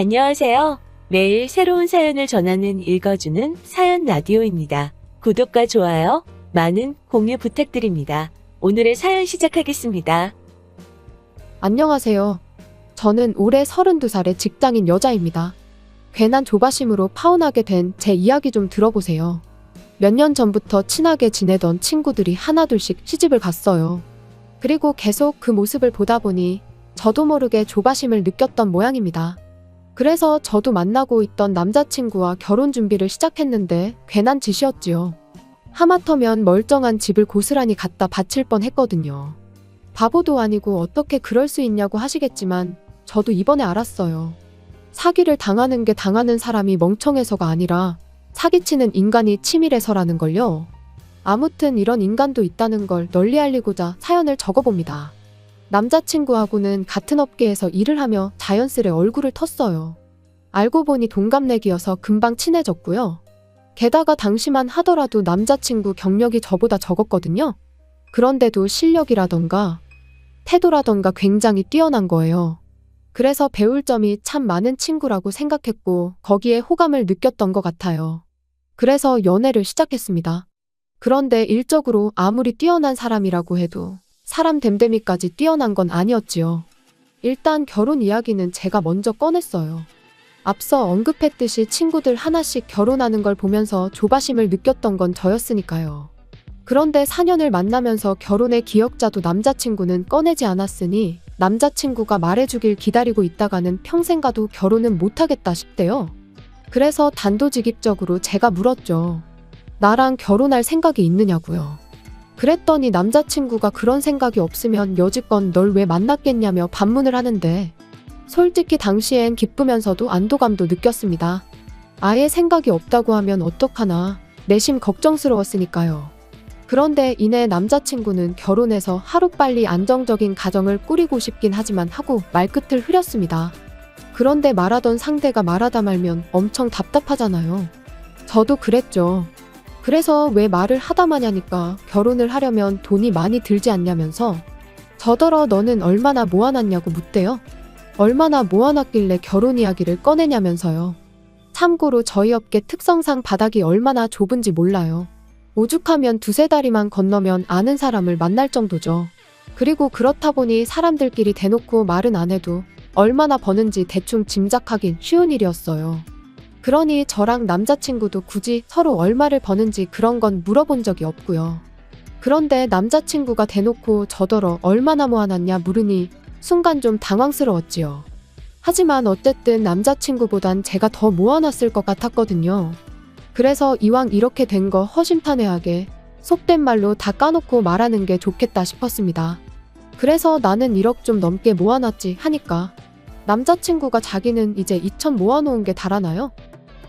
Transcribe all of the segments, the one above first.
안녕하세요. 매일 새로운 사연을 전하는 읽어주는 사연 라디오입니다. 구독과 좋아요, 많은 공유 부탁드립니다. 오늘의 사연 시작하겠습니다. 안녕하세요. 저는 올해 32살의 직장인 여자입니다. 괜한 조바심으로 파혼하게 된 제 이야기 좀 들어보세요. 몇 년 전부터 친하게 지내던 친구들이 하나둘씩 시집을 갔어요. 그리고 계속 그 모습을 보다 보니 저도 모르게 조바심을 느꼈던 모양입니다. 그래서 저도 만나고 있던 남자친구와 결혼 준비를 시작했는데 괜한 짓이었지요. 하마터면 멀쩡한 집을 고스란히 갖다 바칠 뻔 했거든요. 바보도 아니고 어떻게 그럴 수 있냐고 하시겠지만 저도 이번에 알았어요. 사기를 당하는 게 당하는 사람이 멍청해서가 아니라 사기치는 인간이 치밀해서라는 걸요. 아무튼 이런 인간도 있다는 걸 널리 알리고자 사연을 적어봅니다. 남자친구하고는 같은 업계에서 일을 하며 자연스레 얼굴을 텄어요. 알고 보니 동갑내기여서 금방 친해졌고요. 게다가 당시만 하더라도 남자친구 경력이 저보다 적었거든요. 그런데도 실력이라던가 태도라던가 굉장히 뛰어난 거예요. 그래서 배울 점이 참 많은 친구라고 생각했고 거기에 호감을 느꼈던 것 같아요. 그래서 연애를 시작했습니다. 그런데 일적으로 아무리 뛰어난 사람이라고 해도 사람 됨됨이까지 뛰어난 건 아니었지요. 일단 결혼 이야기는 제가 먼저 꺼냈어요. 앞서 언급했듯이 친구들 하나씩 결혼하는 걸 보면서 조바심을 느꼈던 건 저였으니까요. 그런데 4년을 만나면서 결혼의 기억자도 남자친구는 꺼내지 않았으니 남자친구가 말해주길 기다리고 있다가는 평생 가도 결혼은 못하겠다 싶대요. 그래서 단도직입적으로 제가 물었죠. 나랑 결혼할 생각이 있느냐고요. 그랬더니 남자친구가 그런 생각이 없으면 여지껏 널 왜 만났겠냐며 반문을 하는데 솔직히 당시엔 기쁘면서도 안도감도 느꼈습니다. 아예 생각이 없다고 하면 어떡하나 내심 걱정스러웠으니까요. 그런데 이내 남자친구는 결혼해서 하루빨리 안정적인 가정을 꾸리고 싶긴 하지만 하고 말끝을 흐렸습니다. 그런데 말하던 상대가 말하다 말면 엄청 답답하잖아요. 저도 그랬죠. 그래서 왜 말을 하다 마냐니까 결혼을 하려면 돈이 많이 들지 않냐면서 저더러 너는 얼마나 모아놨냐고 묻대요. 얼마나 모아놨길래 결혼 이야기를 꺼내냐면서요. 참고로 저희 업계 특성상 바닥이 얼마나 좁은지 몰라요. 오죽하면 두세 다리만 건너면 아는 사람을 만날 정도죠. 그리고 그렇다 보니 사람들끼리 대놓고 말은 안 해도 얼마나 버는지 대충 짐작하긴 쉬운 일이었어요. 그러니 저랑 남자친구도 굳이 서로 얼마를 버는지 그런 건 물어본 적이 없고요. 그런데 남자친구가 대놓고 저더러 얼마나 모아놨냐 물으니 순간 좀 당황스러웠지요. 하지만 어쨌든 남자친구보단 제가 더 모아놨을 것 같았거든요. 그래서 이왕 이렇게 된 거 허심탄회하게 속된 말로 다 까놓고 말하는 게 좋겠다 싶었습니다. 그래서 나는 1억 좀 넘게 모아놨지 하니까 남자친구가 자기는 이제 2천 모아놓은 게 달아나요?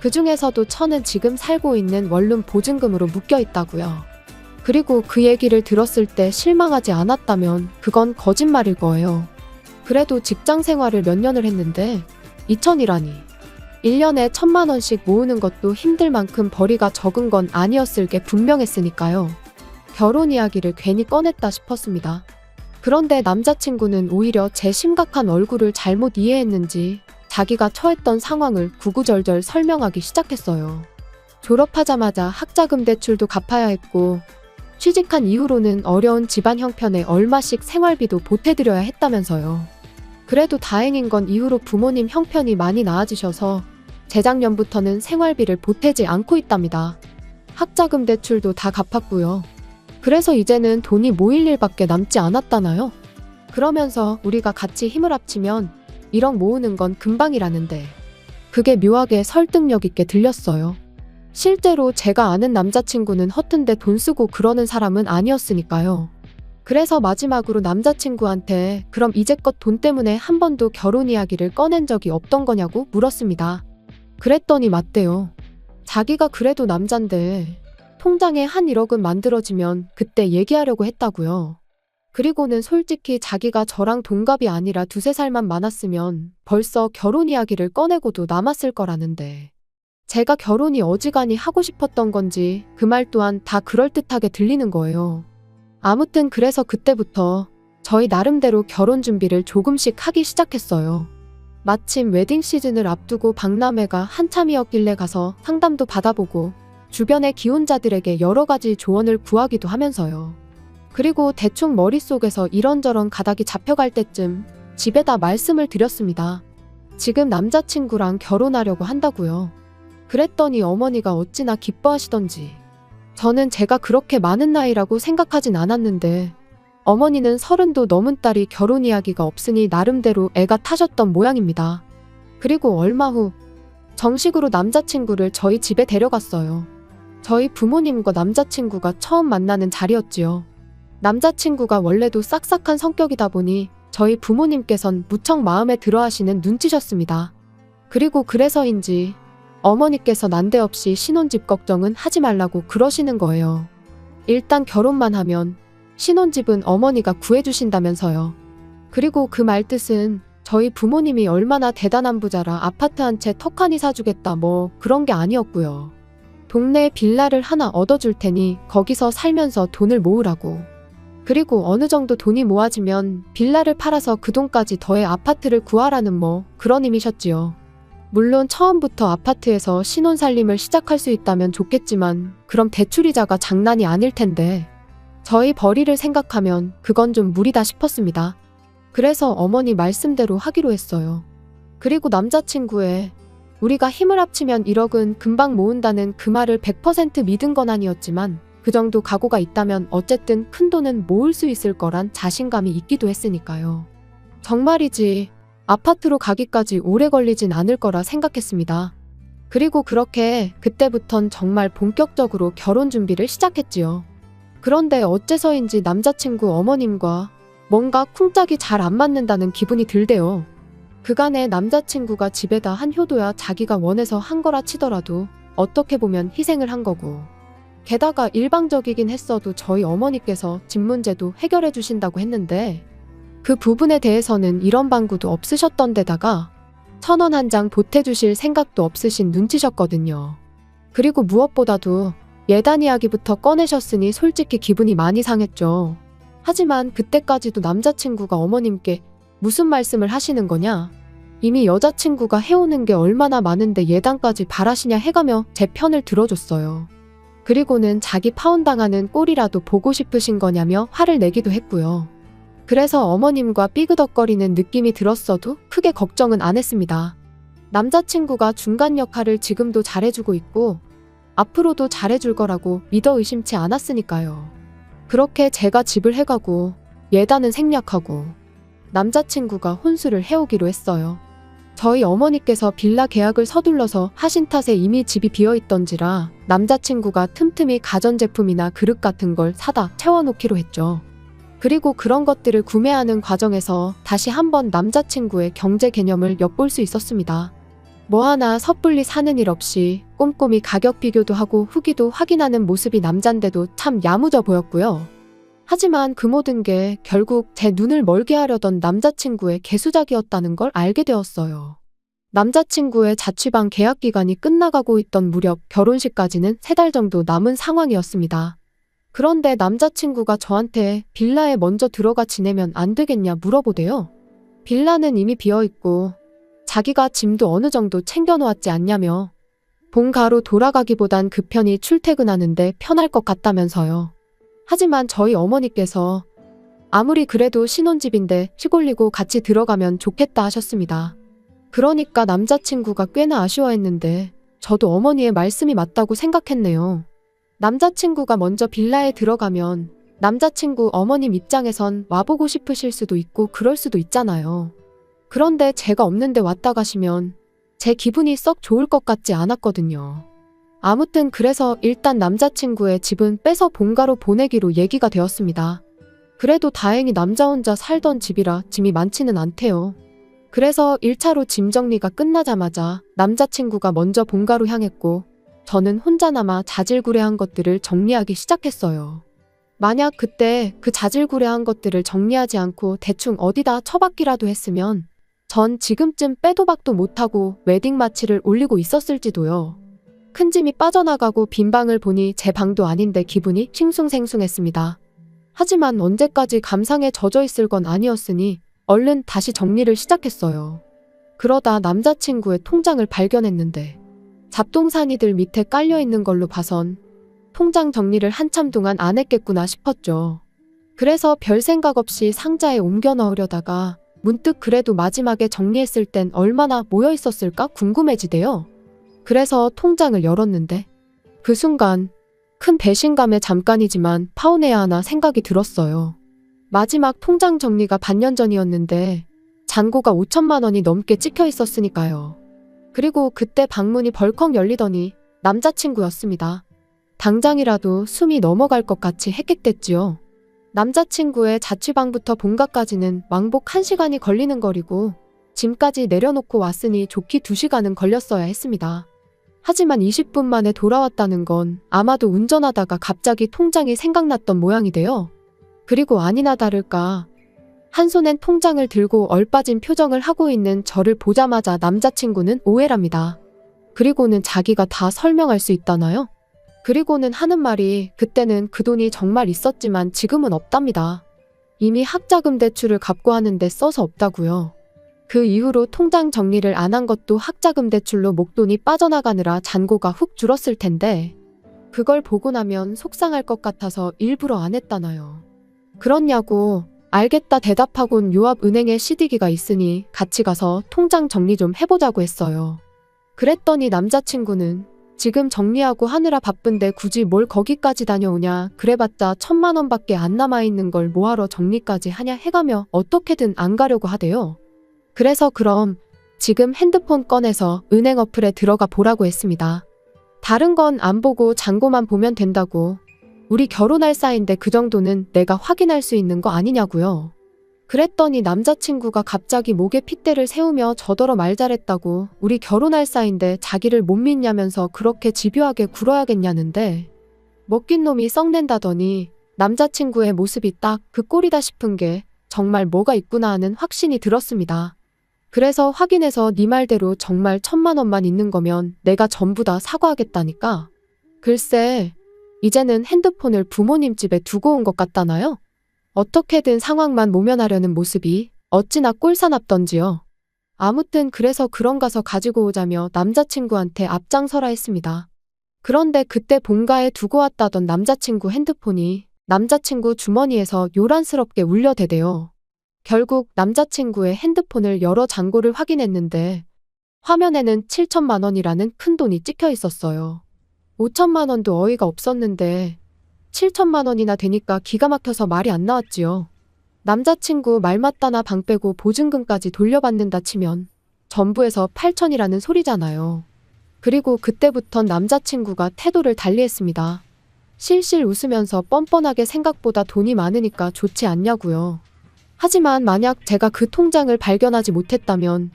그 중에서도 1,000은 지금 살고 있는 원룸 보증금으로 묶여있다고요. 그리고 그 얘기를 들었을 때 실망하지 않았다면 그건 거짓말일 거예요. 그래도 직장 생활을 몇 년을 했는데 2천이라니. 1년에 1,000만 원씩 모으는 것도 힘들 만큼 벌이가 적은 건 아니었을 게 분명했으니까요. 결혼 이야기를 괜히 꺼냈다 싶었습니다. 그런데 남자친구는 오히려 제 심각한 얼굴을 잘못 이해했는지 자기가 처했던 상황을 구구절절 설명하기 시작했어요. 졸업하자마자 학자금 대출도 갚아야 했고 취직한 이후로는 어려운 집안 형편에 얼마씩 생활비도 보태드려야 했다면서요. 그래도 다행인 건 이후로 부모님 형편이 많이 나아지셔서 재작년부터는 생활비를 보태지 않고 있답니다. 학자금 대출도 다 갚았고요. 그래서 이제는 돈이 모일 일밖에 남지 않았다나요? 그러면서 우리가 같이 힘을 합치면 1억 모으는 건 금방이라는데 그게 묘하게 설득력 있게 들렸어요. 실제로 제가 아는 남자친구는 허튼데 돈 쓰고 그러는 사람은 아니었으니까요. 그래서 마지막으로 남자친구한테 그럼 이제껏 돈 때문에 한 번도 결혼 이야기를 꺼낸 적이 없던 거냐고 물었습니다. 그랬더니 맞대요. 자기가 그래도 남잔데 통장에 한 1억은 만들어지면 그때 얘기하려고 했다고요. 그리고는 솔직히 자기가 저랑 동갑이 아니라 두세 살만 많았으면 벌써 결혼 이야기를 꺼내고도 남았을 거라는데 제가 결혼이 어지간히 하고 싶었던 건지 그 말 또한 다 그럴듯하게 들리는 거예요. 아무튼 그래서 그때부터 저희 나름대로 결혼 준비를 조금씩 하기 시작했어요. 마침 웨딩 시즌을 앞두고 박람회가 한참이었길래 가서 상담도 받아보고 주변의 기혼자들에게 여러 가지 조언을 구하기도 하면서요. 그리고 대충 머릿속에서 이런저런 가닥이 잡혀갈 때쯤 집에다 말씀을 드렸습니다. 지금 남자친구랑 결혼하려고 한다고요. 그랬더니 어머니가 어찌나 기뻐하시던지. 저는 제가 그렇게 많은 나이라고 생각하진 않았는데 어머니는 30도 넘은 딸이 결혼 이야기가 없으니 나름대로 애가 타셨던 모양입니다. 그리고 얼마 후 정식으로 남자친구를 저희 집에 데려갔어요. 저희 부모님과 남자친구가 처음 만나는 자리였지요. 남자친구가 원래도 싹싹한 성격이다 보니 저희 부모님께선 무척 마음에 들어 하시는 눈치셨습니다. 그리고 그래서인지 어머니께서 난데없이 신혼집 걱정은 하지 말라고 그러시는 거예요. 일단 결혼만 하면 신혼집은 어머니가 구해주신다면서요. 그리고 그 말뜻은 저희 부모님이 얼마나 대단한 부자라 아파트 한 채 턱하니 사주겠다 뭐 그런 게 아니었고요. 동네에 빌라를 하나 얻어줄 테니 거기서 살면서 돈을 모으라고. 그리고 어느 정도 돈이 모아지면 빌라를 팔아서 그 돈까지 더해 아파트를 구하라는 뭐 그런 의미셨지요. 물론 처음부터 아파트에서 신혼살림을 시작할 수 있다면 좋겠지만 그럼 대출이자가 장난이 아닐 텐데 저희 벌이를 생각하면 그건 좀 무리다 싶었습니다. 그래서 어머니 말씀대로 하기로 했어요. 그리고 남자친구의 우리가 힘을 합치면 1억은 금방 모은다는 그 말을 100% 믿은 건 아니었지만 그 정도 각오가 있다면 어쨌든 큰 돈은 모을 수 있을 거란 자신감이 있기도 했으니까요. 정말이지 아파트로 가기까지 오래 걸리진 않을 거라 생각했습니다. 그리고 그렇게 그때부턴 정말 본격적으로 결혼 준비를 시작했지요. 그런데 어째서인지 남자친구 어머님과 뭔가 쿵짝이 잘 안 맞는다는 기분이 들대요. 그간에 남자친구가 집에다 한 효도야 자기가 원해서 한 거라 치더라도 어떻게 보면 희생을 한 거고 게다가 일방적이긴 했어도 저희 어머니께서 집 문제도 해결해 주신다고 했는데 그 부분에 대해서는 이런 방구도 없으셨던 데다가 1,000원 한 장 보태주실 생각도 없으신 눈치셨거든요. 그리고 무엇보다도 예단 이야기부터 꺼내셨으니 솔직히 기분이 많이 상했죠. 하지만 그때까지도 남자친구가 어머님께 무슨 말씀을 하시는 거냐? 이미 여자친구가 해오는 게 얼마나 많은데 예단까지 바라시냐 해가며 제 편을 들어줬어요. 그리고는 자기 파혼당하는 꼴이라도 보고 싶으신 거냐며 화를 내기도 했고요. 그래서 어머님과 삐그덕거리는 느낌이 들었어도 크게 걱정은 안 했습니다. 남자친구가 중간 역할을 지금도 잘해주고 있고 앞으로도 잘해줄 거라고 믿어 의심치 않았으니까요. 그렇게 제가 집을 해가고 예단은 생략하고 남자친구가 혼수를 해오기로 했어요. 저희 어머니께서 빌라 계약을 서둘러서 하신 탓에 이미 집이 비어있던지라 남자친구가 틈틈이 가전제품이나 그릇 같은 걸 사다 채워놓기로 했죠. 그리고 그런 것들을 구매하는 과정에서 다시 한번 남자친구의 경제 개념을 엿볼 수 있었습니다. 뭐 하나 섣불리 사는 일 없이 꼼꼼히 가격 비교도 하고 후기도 확인하는 모습이 남잔데도 참 야무져 보였고요. 하지만 그 모든 게 결국 제 눈을 멀게 하려던 남자친구의 개수작이었다는 걸 알게 되었어요. 남자친구의 자취방 계약 기간이 끝나가고 있던 무렵 결혼식까지는 3달 정도 남은 상황이었습니다. 그런데 남자친구가 저한테 빌라에 먼저 들어가 지내면 안 되겠냐 물어보대요. 빌라는 이미 비어있고 자기가 짐도 어느 정도 챙겨놓았지 않냐며 본가로 돌아가기보단 그 편히 출퇴근하는데 편할 것 같다면서요. 하지만 저희 어머니께서 아무리 그래도 신혼집인데 시골리고 같이 들어가면 좋겠다 하셨습니다. 그러니까 남자친구가 꽤나 아쉬워했는데 저도 어머니의 말씀이 맞다고 생각했네요. 남자친구가 먼저 빌라에 들어가면 남자친구 어머님 입장에선 와보고 싶으실 수도 있고 그럴 수도 있잖아요. 그런데 제가 없는데 왔다 가시면 제 기분이 썩 좋을 것 같지 않았거든요. 아무튼 그래서 일단 남자친구의 집은 빼서 본가로 보내기로 얘기가 되었습니다. 그래도 다행히 남자 혼자 살던 집이라 짐이 많지는 않대요. 그래서 1차로 짐 정리가 끝나자마자 남자친구가 먼저 본가로 향했고 저는 혼자 남아 자질구레한 것들을 정리하기 시작했어요. 만약 그때 그 자질구레한 것들을 정리하지 않고 대충 어디다 처박기라도 했으면 전 지금쯤 빼도 박도 못하고 웨딩 마치를 올리고 있었을지도요. 큰 짐이 빠져나가고 빈 방을 보니 제 방도 아닌데 기분이 싱숭생숭했습니다. 하지만 언제까지 감상에 젖어 있을 건 아니었으니 얼른 다시 정리를 시작했어요. 그러다 남자친구의 통장을 발견했는데 잡동사니들 밑에 깔려있는 걸로 봐선 통장 정리를 한참 동안 안 했겠구나 싶었죠. 그래서 별 생각 없이 상자에 옮겨 넣으려다가 문득 그래도 마지막에 정리했을 땐 얼마나 모여 있었을까 궁금해지대요. 그래서 통장을 열었는데 그 순간 큰 배신감에 잠깐이지만 파혼해야 하나 생각이 들었어요. 마지막 통장 정리가 반년 전이었는데 잔고가 5천만 원이 넘게 찍혀 있었으니까요. 그리고 그때 방문이 벌컥 열리더니 남자친구였습니다. 당장이라도 숨이 넘어갈 것 같이 핵핵댔지요. 남자친구의 자취방부터 본가까지는 왕복 1시간이 걸리는 거리고 짐까지 내려놓고 왔으니 좋게 2시간은 걸렸어야 했습니다. 하지만 20분 만에 돌아왔다는 건 아마도 운전하다가 갑자기 통장이 생각났던 모양이돼요. 그리고 아니나 다를까 한 손엔 통장을 들고 얼빠진 표정을 하고 있는 저를 보자마자 남자친구는 오해랍니다. 그리고는 자기가 다 설명할 수 있다나요? 그리고는 하는 말이 그때는 그 돈이 정말 있었지만 지금은 없답니다. 이미 학자금 대출을 갚고 하는데 써서 없다고요. 그 이후로 통장 정리를 안 한 것도 학자금 대출로 목돈이 빠져나가느라 잔고가 훅 줄었을 텐데 그걸 보고 나면 속상할 것 같아서 일부러 안 했다나요. 그렇냐고 알겠다 대답하곤 요 앞 은행에 CD기가 있으니 같이 가서 통장 정리 좀 해보자고 했어요. 그랬더니 남자친구는 지금 정리하고 하느라 바쁜데 굳이 뭘 거기까지 다녀오냐 그래봤자 1,000만 원밖에 안 남아있는 걸 뭐하러 정리까지 하냐 해가며 어떻게든 안 가려고 하대요. 그래서 그럼 지금 핸드폰 꺼내서 은행 어플에 들어가 보라고 했습니다. 다른 건 안 보고 잔고만 보면 된다고. 우리 결혼할 사이인데 그 정도는 내가 확인할 수 있는 거 아니냐고요. 그랬더니 남자친구가 갑자기 목에 핏대를 세우며 저더러 말 잘했다고 우리 결혼할 사이인데 자기를 못 믿냐면서 그렇게 집요하게 굴어야겠냐는데 먹긴 놈이 썩낸다더니 남자친구의 모습이 딱 그 꼴이다 싶은 게 정말 뭐가 있구나 하는 확신이 들었습니다. 그래서 확인해서 네 말대로 정말 1,000만 원만 있는 거면 내가 전부 다 사과하겠다니까. 글쎄 이제는 핸드폰을 부모님 집에 두고 온 것 같다나요? 어떻게든 상황만 모면하려는 모습이 어찌나 꼴사납던지요. 아무튼 그래서 그런 가서 가지고 오자며 남자친구한테 앞장서라 했습니다. 그런데 그때 본가에 두고 왔다던 남자친구 핸드폰이 남자친구 주머니에서 요란스럽게 울려대대요. 결국 남자친구의 핸드폰을 열어 잔고를 확인했는데 화면에는 7천만 원이라는 큰 돈이 찍혀 있었어요. 5천만 원도 어이가 없었는데 7천만 원이나 되니까 기가 막혀서 말이 안 나왔지요. 남자친구 말 맞다나 방 빼고 보증금까지 돌려받는다 치면 전부에서 8천이라는 소리잖아요. 그리고 그때부턴 남자친구가 태도를 달리했습니다. 실실 웃으면서 뻔뻔하게 생각보다 돈이 많으니까 좋지 않냐고요. 하지만 만약 제가 그 통장을 발견하지 못했다면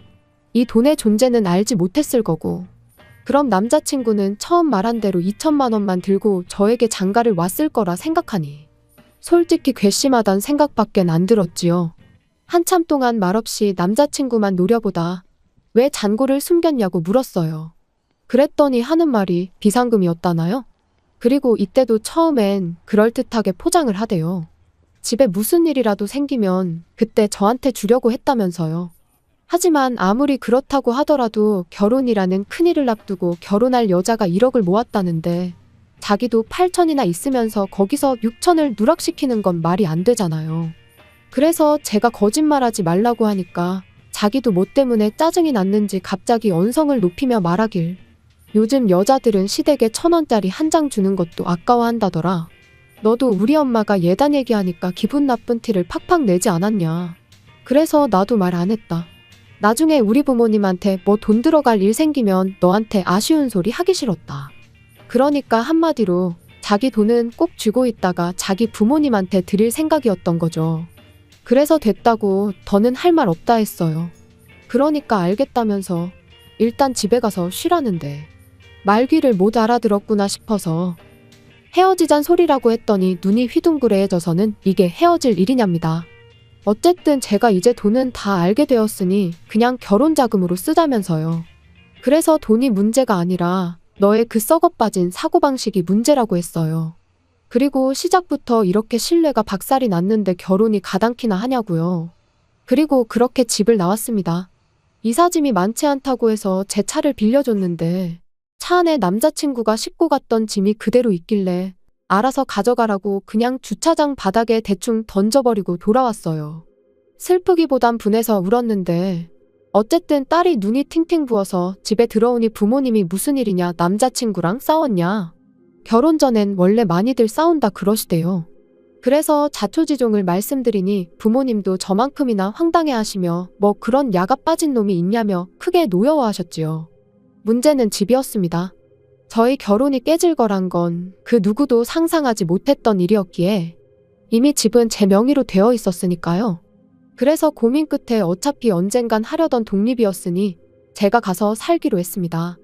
이 돈의 존재는 알지 못했을 거고 그럼 남자친구는 처음 말한 대로 2천만 원만 들고 저에게 장가를 왔을 거라 생각하니 솔직히 괘씸하단 생각밖엔 안 들었지요. 한참 동안 말없이 남자친구만 노려보다 왜 잔고를 숨겼냐고 물었어요. 그랬더니 하는 말이 비상금이었다나요? 그리고 이때도 처음엔 그럴듯하게 포장을 하대요. 집에 무슨 일이라도 생기면 그때 저한테 주려고 했다면서요. 하지만 아무리 그렇다고 하더라도 결혼이라는 큰일을 앞두고 결혼할 여자가 1억을 모았다는데 자기도 8천이나 있으면서 거기서 6천을 누락시키는 건 말이 안 되잖아요. 그래서 제가 거짓말하지 말라고 하니까 자기도 뭐 때문에 짜증이 났는지 갑자기 언성을 높이며 말하길 요즘 여자들은 시댁에 1,000원짜리 한 장 주는 것도 아까워한다더라. 너도 우리 엄마가 예단 얘기하니까 기분 나쁜 티를 팍팍 내지 않았냐. 그래서 나도 말 안 했다. 나중에 우리 부모님한테 뭐 돈 들어갈 일 생기면 너한테 아쉬운 소리 하기 싫었다. 그러니까 한마디로 자기 돈은 꼭 쥐고 있다가 자기 부모님한테 드릴 생각이었던 거죠. 그래서 됐다고 더는 할 말 없다 했어요. 그러니까 알겠다면서 일단 집에 가서 쉬라는데 말귀를 못 알아들었구나 싶어서 헤어지잔 소리라고 했더니 눈이 휘둥그레해져서는 이게 헤어질 일이냐입니다. 어쨌든 제가 이제 돈은 다 알게 되었으니 그냥 결혼 자금으로 쓰자면서요. 그래서 돈이 문제가 아니라 너의 그 썩어빠진 사고방식이 문제라고 했어요. 그리고 시작부터 이렇게 신뢰가 박살이 났는데 결혼이 가당키나 하냐고요. 그리고 그렇게 집을 나왔습니다. 이삿짐이 많지 않다고 해서 제 차를 빌려줬는데 차 안에 남자친구가 싣고 갔던 짐이 그대로 있길래 알아서 가져가라고 그냥 주차장 바닥에 대충 던져버리고 돌아왔어요. 슬프기보단 분해서 울었는데 어쨌든 딸이 눈이 팅팅 부어서 집에 들어오니 부모님이 무슨 일이냐, 남자친구랑 싸웠냐. 결혼 전엔 원래 많이들 싸운다 그러시대요. 그래서 자초지종을 말씀드리니 부모님도 저만큼이나 황당해 하시며 뭐 그런 야가 빠진 놈이 있냐며 크게 노여워하셨지요. 문제는 집이었습니다. 저희 결혼이 깨질 거란 건 그 누구도 상상하지 못했던 일이었기에 이미 집은 제 명의로 되어 있었으니까요. 그래서 고민 끝에 어차피 언젠간 하려던 독립이었으니 제가 가서 살기로 했습니다.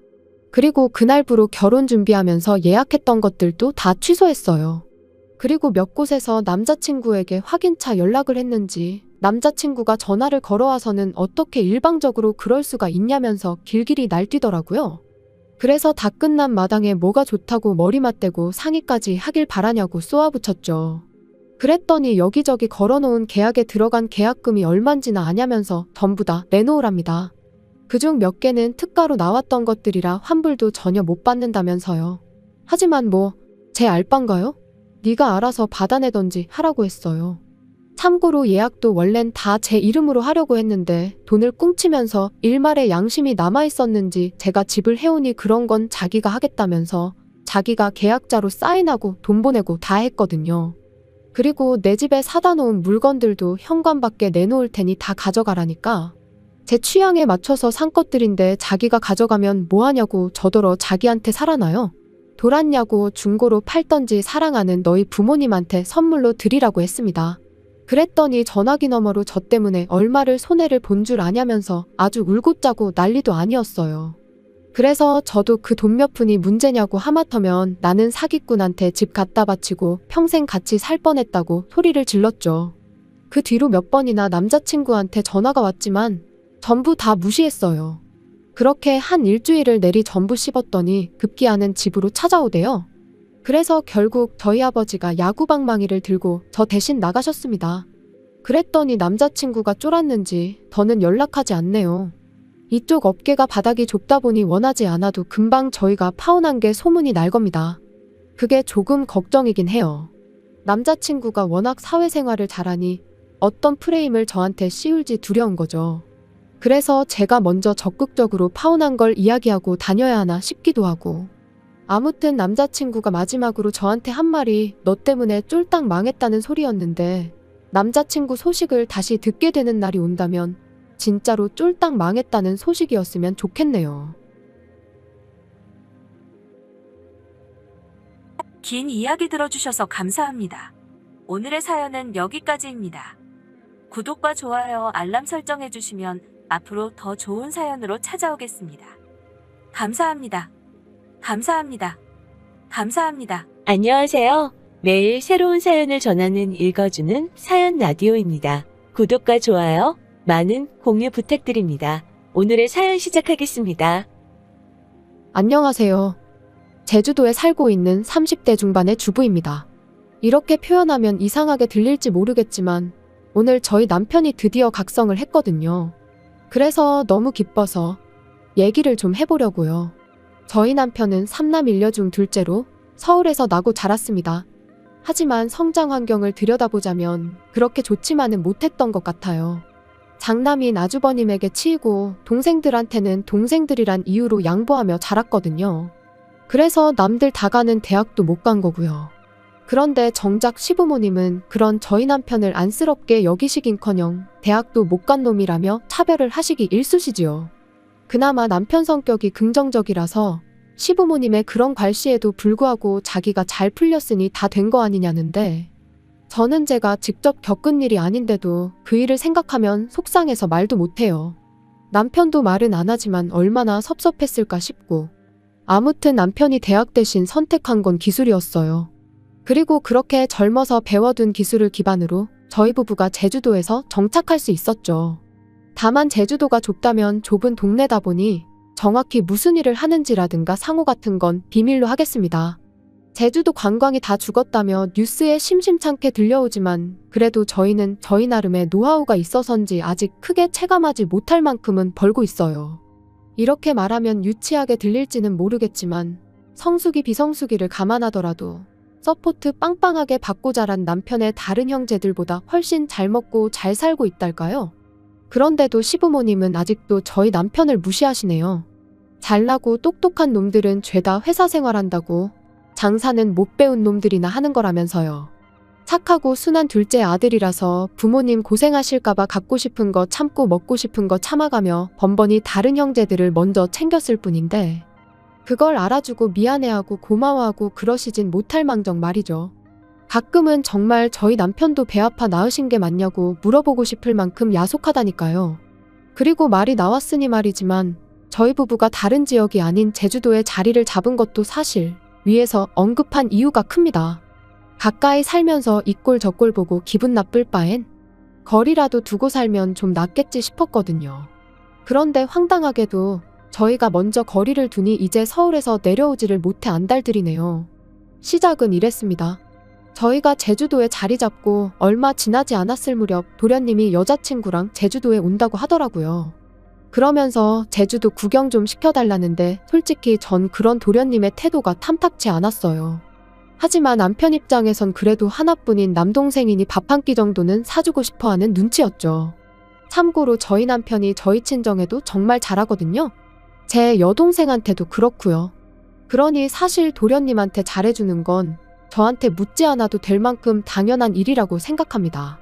그리고 그날부로 결혼 준비하면서 예약했던 것들도 다 취소했어요. 그리고 몇 곳에서 남자친구에게 확인차 연락을 했는지 남자친구가 전화를 걸어와서는 어떻게 일방적으로 그럴 수가 있냐면서 길길이 날뛰더라고요. 그래서 다 끝난 마당에 뭐가 좋다고 머리 맞대고 상의까지 하길 바라냐고 쏘아붙였죠. 그랬더니 여기저기 걸어놓은 계약에 들어간 계약금이 얼만지나 아냐면서 전부 다 내놓으랍니다. 그중 몇 개는 특가로 나왔던 것들이라 환불도 전혀 못 받는다면서요. 하지만 뭐 제 알바인가요? 네가 알아서 받아내던지 하라고 했어요. 참고로 예약도 원래는 다 제 이름으로 하려고 했는데 돈을 꿍치면서 일말의 양심이 남아있었는지 제가 집을 해오니 그런 건 자기가 하겠다면서 자기가 계약자로 사인하고 돈 보내고 다 했거든요. 그리고 내 집에 사다 놓은 물건들도 현관 밖에 내놓을 테니 다 가져가라니까 제 취향에 맞춰서 산 것들인데 자기가 가져가면 뭐하냐고 저더러 자기한테 살아나요? 돌았냐고 중고로 팔던지 사랑하는 너희 부모님한테 선물로 드리라고 했습니다. 그랬더니 전화기 너머로 저 때문에 얼마를 손해를 본 줄 아냐면서 아주 울고 짜고 난리도 아니었어요. 그래서 저도 그 돈 몇 푼이 문제냐고 하마터면 나는 사기꾼한테 집 갖다 바치고 평생 같이 살 뻔했다고 소리를 질렀죠. 그 뒤로 몇 번이나 남자친구한테 전화가 왔지만 전부 다 무시했어요. 그렇게 한 일주일을 내리 전부 씹었더니 급기야는 집으로 찾아오대요. 그래서 결국 저희 아버지가 야구방망이를 들고 저 대신 나가셨습니다. 그랬더니 남자친구가 쫄았는지 더는 연락하지 않네요. 이쪽 업계가 바닥이 좁다 보니 원하지 않아도 금방 저희가 파혼한 게 소문이 날 겁니다. 그게 조금 걱정이긴 해요. 남자친구가 워낙 사회생활을 잘하니 어떤 프레임을 저한테 씌울지 두려운 거죠. 그래서 제가 먼저 적극적으로 파혼한 걸 이야기하고 다녀야 하나 싶기도 하고. 아무튼 남자친구가 마지막으로 저한테 한 말이 너 때문에 쫄딱 망했다는 소리였는데 남자친구 소식을 다시 듣게 되는 날이 온다면 진짜로 쫄딱 망했다는 소식이었으면 좋겠네요. 긴 이야기 들어주셔서 감사합니다. 오늘의 사연은 여기까지입니다. 구독과 좋아요, 알람 설정해주시면 앞으로 더 좋은 사연으로 찾아오겠습니다. 감사합니다. 감사합니다. 감사합니다. 안녕하세요. 매일 새로운 사연을 전하는 읽어주는 사연 라디오입니다. 구독과 좋아요, 많은 공유 부탁드립니다. 오늘의 사연 시작하겠습니다. 안녕하세요. 제주도에 살고 있는 30대 중반의 주부입니다. 이렇게 표현하면 이상하게 들릴지 모르겠지만 오늘 저희 남편이 드디어 각성을 했거든요. 그래서 너무 기뻐서 얘기를 좀 해보려고요. 저희 남편은 3남 1녀 중 둘째로 서울에서 나고 자랐습니다. 하지만 성장 환경을 들여다보자면 그렇게 좋지만은 못했던 것 같아요. 장남인 아주버님에게 치이고 동생들한테는 동생들이란 이유로 양보하며 자랐거든요. 그래서 남들 다 가는 대학도 못 간 거고요. 그런데 정작 시부모님은 그런 저희 남편을 안쓰럽게 여기시긴커녕 대학도 못 간 놈이라며 차별을 하시기 일쑤시지요. 그나마 남편 성격이 긍정적이라서 시부모님의 그런 괄시에도 불구하고 자기가 잘 풀렸으니 다 된 거 아니냐는데 저는 제가 직접 겪은 일이 아닌데도 그 일을 생각하면 속상해서 말도 못해요. 남편도 말은 안 하지만 얼마나 섭섭했을까 싶고. 아무튼 남편이 대학 대신 선택한 건 기술이었어요. 그리고 그렇게 젊어서 배워둔 기술을 기반으로 저희 부부가 제주도에서 정착할 수 있었죠. 다만 제주도가 좁다면 좁은 동네다 보니 정확히 무슨 일을 하는지라든가 상호 같은 건 비밀로 하겠습니다. 제주도 관광이 다 죽었다며 뉴스에 심심찮게 들려오지만 그래도 저희는 저희 나름의 노하우가 있어서인지 아직 크게 체감하지 못할 만큼은 벌고 있어요. 이렇게 말하면 유치하게 들릴지는 모르겠지만 성수기 비성수기를 감안하더라도 서포트 빵빵하게 받고 자란 남편의 다른 형제들보다 훨씬 잘 먹고 잘 살고 있달까요? 그런데도 시부모님은 아직도 저희 남편을 무시하시네요. 잘나고 똑똑한 놈들은 죄다 회사 생활한다고 장사는 못 배운 놈들이나 하는 거라면서요. 착하고 순한 둘째 아들이라서 부모님 고생하실까봐 갖고 싶은 거 참고 먹고 싶은 거 참아가며 번번이 다른 형제들을 먼저 챙겼을 뿐인데 그걸 알아주고 미안해하고 고마워하고 그러시진 못할 망정 말이죠. 가끔은 정말 저희 남편도 배 아파 나으신 게 맞냐고 물어보고 싶을 만큼 야속하다니까요. 그리고 말이 나왔으니 말이지만 저희 부부가 다른 지역이 아닌 제주도에 자리를 잡은 것도 사실 위에서 언급한 이유가 큽니다. 가까이 살면서 이 꼴 저 꼴 보고 기분 나쁠 바엔 거리라도 두고 살면 좀 낫겠지 싶었거든요. 그런데 황당하게도 저희가 먼저 거리를 두니 이제 서울에서 내려오지를 못해 안달들이네요. 시작은 이랬습니다. 저희가 제주도에 자리 잡고 얼마 지나지 않았을 무렵 도련님이 여자친구랑 제주도에 온다고 하더라고요. 그러면서 제주도 구경 좀 시켜달라는데 솔직히 전 그런 도련님의 태도가 탐탁치 않았어요. 하지만 남편 입장에선 그래도 하나뿐인 남동생이니 밥 한 끼 정도는 사주고 싶어하는 눈치였죠. 참고로 저희 남편이 저희 친정에도 정말 잘하거든요. 제 여동생한테도 그렇고요. 그러니 사실 도련님한테 잘해주는 건 저한테 묻지 않아도 될 만큼 당연한 일이라고 생각합니다.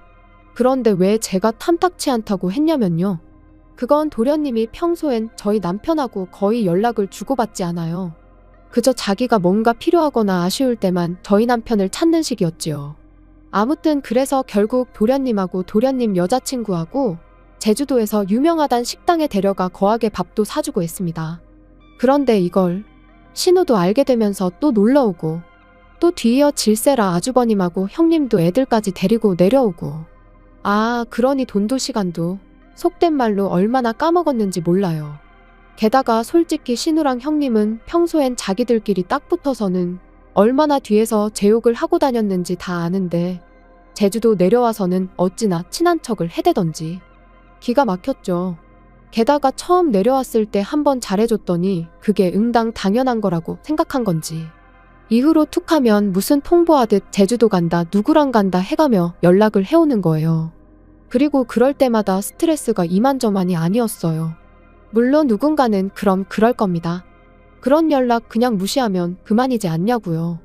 그런데 왜 제가 탐탁치 않다고 했냐면요. 그건 도련님이 평소엔 저희 남편하고 거의 연락을 주고받지 않아요. 그저 자기가 뭔가 필요하거나 아쉬울 때만 저희 남편을 찾는 식이었지요. 아무튼 그래서 결국 도련님하고 도련님 여자친구하고 제주도에서 유명하단 식당에 데려가 거하게 밥도 사주고 했습니다. 그런데 이걸 신우도 알게 되면서 또 놀러오고 또 뒤이어 질세라 아주버님하고 형님도 애들까지 데리고 내려오고 그러니 돈도 시간도 속된 말로 얼마나 까먹었는지 몰라요. 게다가 솔직히 신우랑 형님은 평소엔 자기들끼리 딱 붙어서는 얼마나 뒤에서 제 욕을 하고 다녔는지 다 아는데 제주도 내려와서는 어찌나 친한 척을 해대던지 기가 막혔죠. 게다가 처음 내려왔을 때 한번 잘해줬더니 그게 응당 당연한 거라고 생각한 건지 이후로 툭하면 무슨 통보하듯 제주도 간다 누구랑 간다 해가며 연락을 해오는 거예요. 그리고 그럴 때마다 스트레스가 이만저만이 아니었어요. 물론 누군가는 그럼 그럴 겁니다. 그런 연락 그냥 무시하면 그만이지 않냐고요.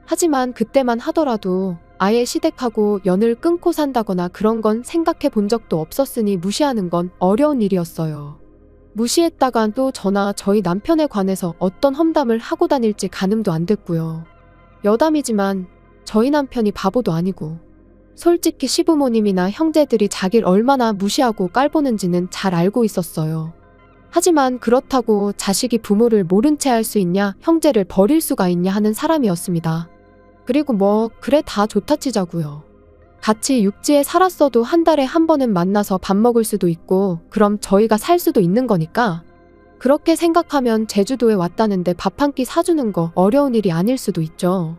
하지만 그때만 하더라도 아예 시댁하고 연을 끊고 산다거나 그런 건 생각해 본 적도 없었으니 무시하는 건 어려운 일이었어요. 무시했다간 또 저나 저희 남편에 관해서 어떤 험담을 하고 다닐지 가늠도 안 됐고요. 여담이지만 저희 남편이 바보도 아니고 솔직히 시부모님이나 형제들이 자기를 얼마나 무시하고 깔보는지는 잘 알고 있었어요. 하지만 그렇다고 자식이 부모를 모른 채 할 수 있냐, 형제를 버릴 수가 있냐 하는 사람이었습니다. 그리고 그래 다 좋다 치자고요. 같이 육지에 살았어도 한 달에 한 번은 만나서 밥 먹을 수도 있고 그럼 저희가 살 수도 있는 거니까 그렇게 생각하면 제주도에 왔다는데 밥 한 끼 사주는 거 어려운 일이 아닐 수도 있죠.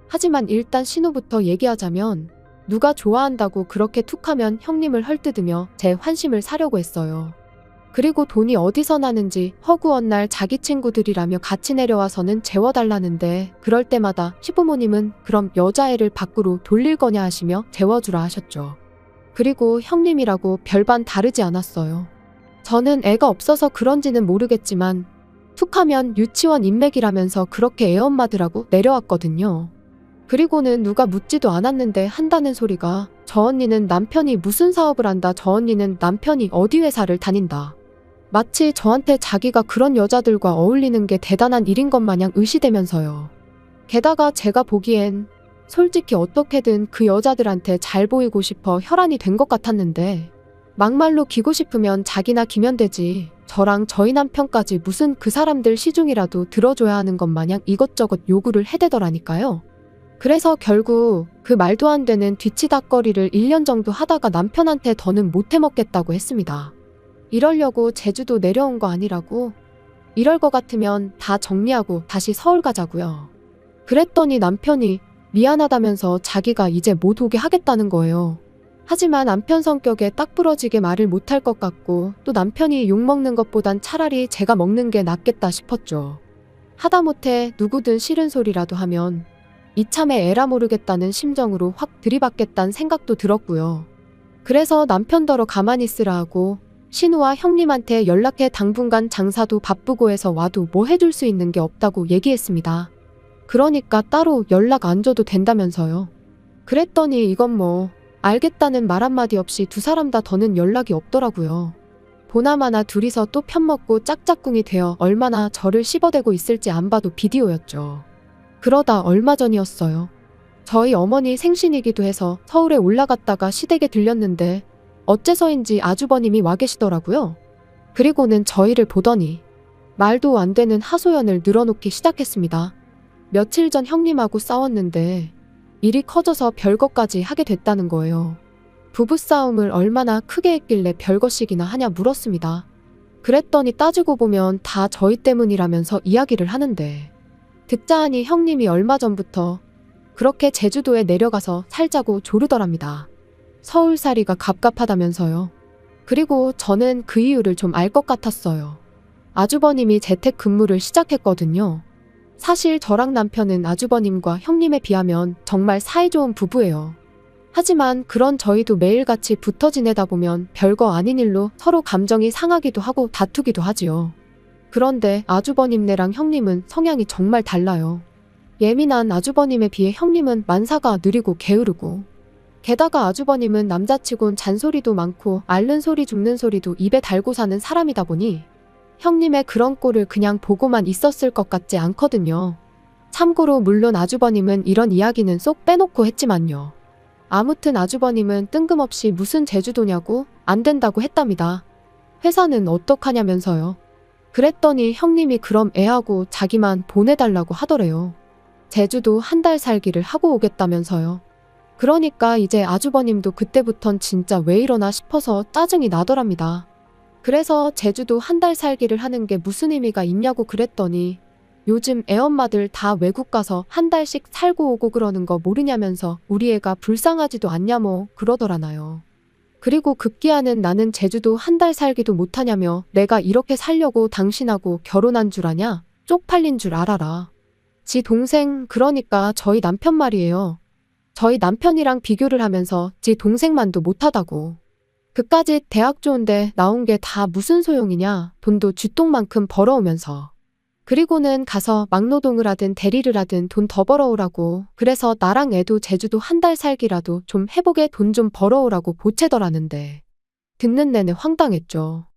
하지만 일단 신우부터 얘기하자면 누가 좋아한다고 그렇게 툭하면 형님을 헐뜯으며 제 환심을 사려고 했어요. 그리고 돈이 어디서 나는지 허구한 날 자기 친구들이라며 같이 내려와서는 재워달라는데 그럴 때마다 시부모님은 그럼 여자애를 밖으로 돌릴 거냐 하시며 재워주라 하셨죠. 그리고 형님이라고 별반 다르지 않았어요. 저는 애가 없어서 그런지는 모르겠지만 툭하면 유치원 인맥이라면서 그렇게 애엄마들하고 내려왔거든요. 그리고는 누가 묻지도 않았는데 한다는 소리가 저 언니는 남편이 무슨 사업을 한다, 저 언니는 남편이 어디 회사를 다닌다. 마치 저한테 자기가 그런 여자들과 어울리는 게 대단한 일인 것 마냥 의시되면서요. 게다가 제가 보기엔 솔직히 어떻게든 그 여자들한테 잘 보이고 싶어 혈안이 된 것 같았는데 막말로 기고 싶으면 자기나 기면 되지 저랑 저희 남편까지 무슨 그 사람들 시중이라도 들어줘야 하는 것 마냥 이것저것 요구를 해대더라니까요. 그래서 결국 그 말도 안 되는 뒤치다꺼리를 1년 정도 하다가 남편한테 더는 못 해먹겠다고 했습니다. 이러려고 제주도 내려온 거 아니라고? 이럴 거 같으면 다 정리하고 다시 서울 가자고요. 그랬더니 남편이 미안하다면서 자기가 이제 못 오게 하겠다는 거예요. 하지만 남편 성격에 딱 부러지게 말을 못할 것 같고 또 남편이 욕먹는 것보단 차라리 제가 먹는 게 낫겠다 싶었죠. 하다못해 누구든 싫은 소리라도 하면 이참에 에라 모르겠다는 심정으로 확 들이받겠다는 생각도 들었고요. 그래서 남편더러 가만히 있으라 하고 신우와 형님한테 연락해 당분간 장사도 바쁘고 해서 와도 뭐 해줄 수 있는 게 없다고 얘기했습니다. 그러니까 따로 연락 안 줘도 된다면서요. 그랬더니 이건 뭐 알겠다는 말 한마디 없이 두 사람 다 더는 연락이 없더라고요. 보나마나 둘이서 또 편먹고 짝짝꿍이 되어 얼마나 저를 씹어대고 있을지 안 봐도 비디오였죠. 그러다 얼마 전이었어요. 저희 어머니 생신이기도 해서 서울에 올라갔다가 시댁에 들렸는데 어째서인지 아주버님이 와 계시더라고요. 그리고는 저희를 보더니 말도 안 되는 하소연을 늘어놓기 시작했습니다. 며칠 전 형님하고 싸웠는데 일이 커져서 별것까지 하게 됐다는 거예요. 부부싸움을 얼마나 크게 했길래 별것이기나 하냐 물었습니다. 그랬더니 따지고 보면 다 저희 때문이라면서 이야기를 하는데 듣자 하니 형님이 얼마 전부터 그렇게 제주도에 내려가서 살자고 조르더랍니다. 서울살이가 갑갑하다면서요. 그리고 저는 그 이유를 좀 알 것 같았어요. 아주버님이 재택근무를 시작했거든요. 사실 저랑 남편은 아주버님과 형님에 비하면 정말 사이좋은 부부예요. 하지만 그런 저희도 매일같이 붙어 지내다 보면 별거 아닌 일로 서로 감정이 상하기도 하고 다투기도 하지요. 그런데 아주버님네랑 형님은 성향이 정말 달라요. 예민한 아주버님에 비해 형님은 만사가 느리고 게으르고 게다가 아주버님은 남자치곤 잔소리도 많고 앓는 소리 죽는 소리도 입에 달고 사는 사람이다 보니 형님의 그런 꼴을 그냥 보고만 있었을 것 같지 않거든요. 참고로 물론 아주버님은 이런 이야기는 쏙 빼놓고 했지만요. 아무튼 아주버님은 뜬금없이 무슨 제주도냐고 안 된다고 했답니다. 회사는 어떡하냐면서요. 그랬더니 형님이 그럼 애하고 자기만 보내달라고 하더래요. 제주도 한 달 살기를 하고 오겠다면서요. 그러니까 이제 아주버님도 그때부턴 진짜 왜 이러나 싶어서 짜증이 나더랍니다. 그래서 제주도 한 달 살기를 하는 게 무슨 의미가 있냐고 그랬더니 요즘 애엄마들 다 외국 가서 한 달씩 살고 오고 그러는 거 모르냐면서 우리 애가 불쌍하지도 않냐 뭐 그러더라나요. 그리고 급기야는 나는 제주도 한 달 살기도 못하냐며 내가 이렇게 살려고 당신하고 결혼한 줄 아냐? 쪽팔린 줄 알아라. 지 동생 그러니까 저희 남편 말이에요. 저희 남편이랑 비교를 하면서 지 동생만도 못하다고. 그까짓 대학 좋은데 나온 게 다 무슨 소용이냐. 돈도 쥐똥만큼 벌어오면서. 그리고는 가서 막노동을 하든 대리를 하든 돈 더 벌어오라고. 그래서 나랑 애도 제주도 한 달 살기라도 좀 해보게 돈 좀 벌어오라고 보채더라는데. 듣는 내내 황당했죠.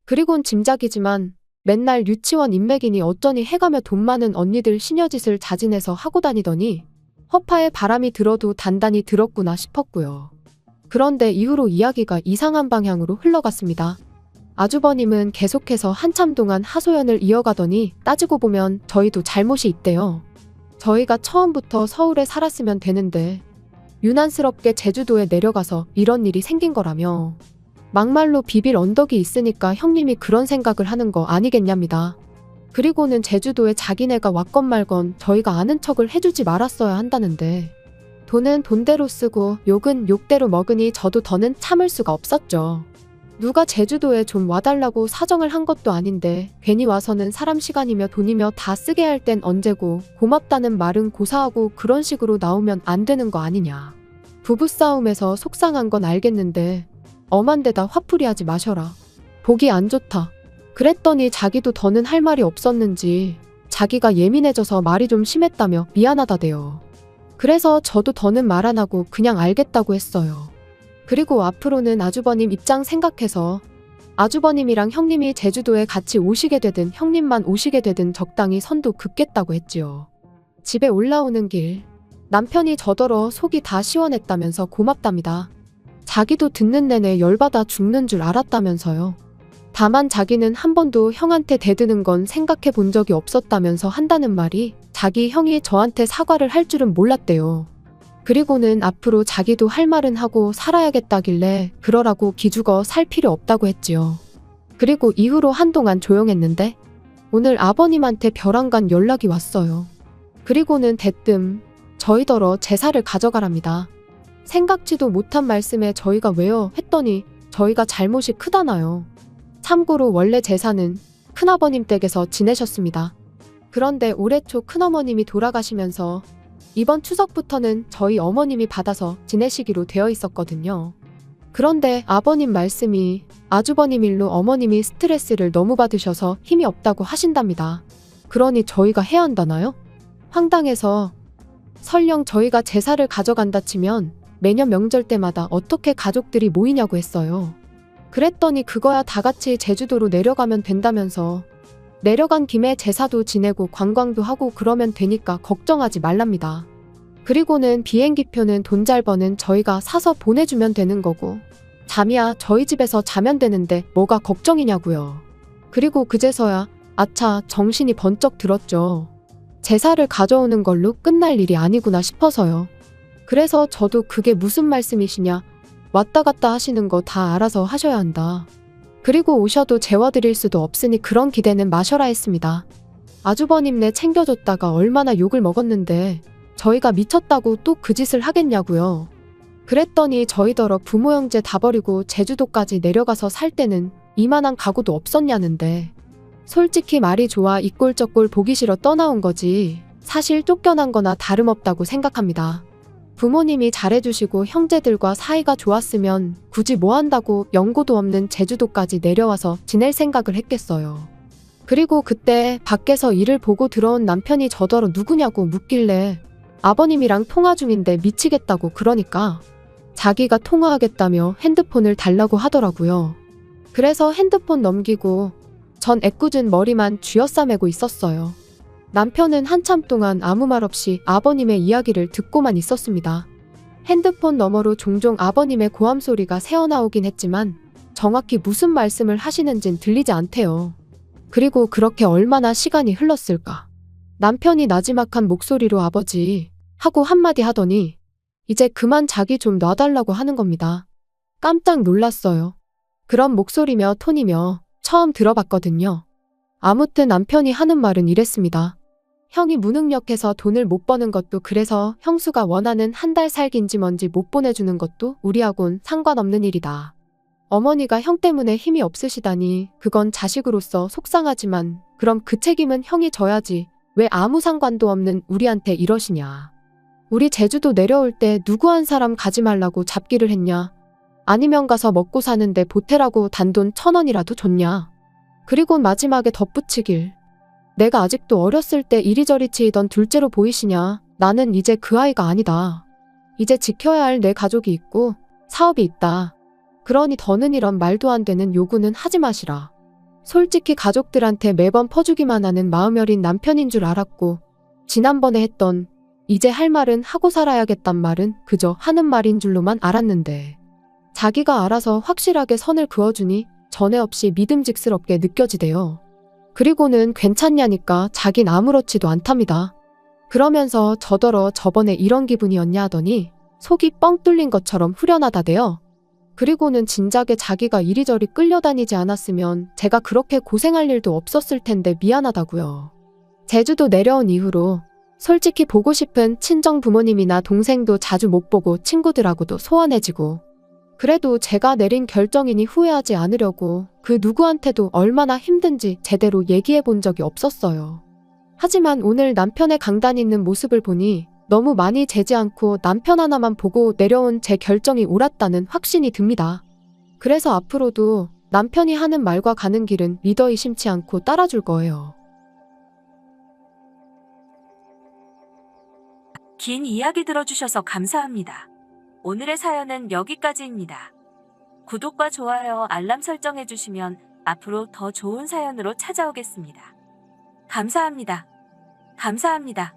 그리곤 짐작이지만 맨날 유치원 인맥이니 어쩌니 해가며 돈 많은 언니들 시녀짓을 자진해서 하고 다니더니 허파에 바람이 들어도 단단히 들었구나 싶었고요. 그런데 이후로 이야기가 이상한 방향으로 흘러갔습니다. 아주버님은 계속해서 한참 동안 하소연을 이어가더니 따지고 보면 저희도 잘못이 있대요. 저희가 처음부터 서울에 살았으면 되는데 유난스럽게 제주도에 내려가서 이런 일이 생긴 거라며 막말로 비빌 언덕이 있으니까 형님이 그런 생각을 하는 거 아니겠냐입니다. 그리고는 제주도에 자기네가 왔건 말건 저희가 아는 척을 해주지 말았어야 한다는데 돈은 돈대로 쓰고 욕은 욕대로 먹으니 저도 더는 참을 수가 없었죠. 누가 제주도에 좀 와달라고 사정을 한 것도 아닌데 괜히 와서는 사람 시간이며 돈이며 다 쓰게 할 땐 언제고 고맙다는 말은 고사하고 그런 식으로 나오면 안 되는 거 아니냐. 부부싸움에서 속상한 건 알겠는데 엄한 데다 화풀이하지 마셔라. 보기 안 좋다. 그랬더니 자기도 더는 할 말이 없었는지 자기가 예민해져서 말이 좀 심했다며 미안하다대요. 그래서 저도 더는 말 안 하고 그냥 알겠다고 했어요. 그리고 앞으로는 아주버님 입장 생각해서 아주버님이랑 형님이 제주도에 같이 오시게 되든 형님만 오시게 되든 적당히 선도 긋겠다고 했지요. 집에 올라오는 길 남편이 저더러 속이 다 시원했다면서 고맙답니다. 자기도 듣는 내내 열받아 죽는 줄 알았다면서요. 다만 자기는 한 번도 형한테 대드는 건 생각해 본 적이 없었다면서 한다는 말이 자기 형이 저한테 사과를 할 줄은 몰랐대요. 그리고는 앞으로 자기도 할 말은 하고 살아야겠다길래 그러라고 기죽어 살 필요 없다고 했지요. 그리고 이후로 한동안 조용했는데 오늘 아버님한테 벼랑간 연락이 왔어요. 그리고는 대뜸 저희더러 제사를 가져가랍니다. 생각지도 못한 말씀에 저희가 왜요? 했더니 저희가 잘못이 크다나요. 참고로 원래 제사는 큰아버님 댁에서 지내셨습니다. 그런데 올해 초 큰어머님이 돌아가시면서 이번 추석부터는 저희 어머님이 받아서 지내시기로 되어 있었거든요. 그런데 아버님 말씀이 아주버님 일로 어머님이 스트레스를 너무 받으셔서 힘이 없다고 하신답니다. 그러니 저희가 해야 한다나요? 황당해서 설령 저희가 제사를 가져간다 치면 매년 명절 때마다 어떻게 가족들이 모이냐고 했어요. 그랬더니 그거야 다 같이 제주도로 내려가면 된다면서 내려간 김에 제사도 지내고 관광도 하고 그러면 되니까 걱정하지 말랍니다. 그리고는 비행기표는 돈 잘 버는 저희가 사서 보내주면 되는 거고 잠이야 저희 집에서 자면 되는데 뭐가 걱정이냐고요. 그리고 그제서야 아차 정신이 번쩍 들었죠. 제사를 가져오는 걸로 끝날 일이 아니구나 싶어서요. 그래서 저도 그게 무슨 말씀이시냐, 왔다 갔다 하시는 거 다 알아서 하셔야 한다. 그리고 오셔도 재워드릴 수도 없으니 그런 기대는 마셔라 했습니다. 아주버님네 챙겨줬다가 얼마나 욕을 먹었는데 저희가 미쳤다고 또 그 짓을 하겠냐고요. 그랬더니 저희더러 부모 형제 다 버리고 제주도까지 내려가서 살 때는 이만한 가구도 없었냐는데 솔직히 말이 좋아 이 꼴 저 꼴 보기 싫어 떠나온 거지 사실 쫓겨난 거나 다름없다고 생각합니다. 부모님이 잘해주시고 형제들과 사이가 좋았으면 굳이 뭐 한다고 연고도 없는 제주도까지 내려와서 지낼 생각을 했겠어요. 그리고 그때 밖에서 일을 보고 들어온 남편이 저더러 누구냐고 묻길래 아버님이랑 통화 중인데 미치겠다고 그러니까 자기가 통화하겠다며 핸드폰을 달라고 하더라고요. 그래서 핸드폰 넘기고 전 애꿎은 머리만 쥐어싸매고 있었어요. 남편은 한참 동안 아무 말 없이 아버님의 이야기를 듣고만 있었습니다. 핸드폰 너머로 종종 아버님의 고함 소리가 새어나오긴 했지만 정확히 무슨 말씀을 하시는진 들리지 않대요. 그리고 그렇게 얼마나 시간이 흘렀을까. 남편이 나지막한 목소리로 아버지 하고 한마디 하더니 이제 그만 자기 좀 놔달라고 하는 겁니다. 깜짝 놀랐어요. 그런 목소리며 톤이며 처음 들어봤거든요. 아무튼 남편이 하는 말은 이랬습니다. 형이 무능력해서 돈을 못 버는 것도 그래서 형수가 원하는 한 달 살기인지 뭔지 못 보내주는 것도 우리하고는 상관없는 일이다. 어머니가 형 때문에 힘이 없으시다니 그건 자식으로서 속상하지만 그럼 그 책임은 형이 져야지 왜 아무 상관도 없는 우리한테 이러시냐. 우리 제주도 내려올 때 누구 한 사람 가지 말라고 잡기를 했냐. 아니면 가서 먹고 사는데 보태라고 단돈 1,000원이라도 줬냐. 그리고 마지막에 덧붙이길 내가 아직도 어렸을 때 이리저리 치이던 둘째로 보이시냐. 나는 이제 그 아이가 아니다. 이제 지켜야 할 내 가족이 있고 사업이 있다. 그러니 더는 이런 말도 안 되는 요구는 하지 마시라. 솔직히 가족들한테 매번 퍼주기만 하는 마음 여린 남편인 줄 알았고 지난번에 했던 이제 할 말은 하고 살아야겠단 말은 그저 하는 말인 줄로만 알았는데 자기가 알아서 확실하게 선을 그어주니 전에 없이 믿음직스럽게 느껴지대요. 그리고는 괜찮냐니까 자긴 아무렇지도 않답니다. 그러면서 저더러 저번에 이런 기분이었냐 하더니 속이 뻥 뚫린 것처럼 후련하다대요. 그리고는 진작에 자기가 이리저리 끌려다니지 않았으면 제가 그렇게 고생할 일도 없었을 텐데 미안하다고요. 제주도 내려온 이후로 솔직히 보고 싶은 친정 부모님이나 동생도 자주 못 보고 친구들하고도 소원해지고 그래도 제가 내린 결정이니 후회하지 않으려고 그 누구한테도 얼마나 힘든지 제대로 얘기해 본 적이 없었어요. 하지만 오늘 남편의 강단 있는 모습을 보니 너무 많이 재지 않고 남편 하나만 보고 내려온 제 결정이 옳았다는 확신이 듭니다. 그래서 앞으로도 남편이 하는 말과 가는 길은 믿어 의심치 않고 따라줄 거예요. 긴 이야기 들어주셔서 감사합니다. 오늘의 사연은 여기까지입니다. 구독과 좋아요, 알람 설정해주시면 앞으로 더 좋은 사연으로 찾아오겠습니다. 감사합니다. 감사합니다. 감사합니다.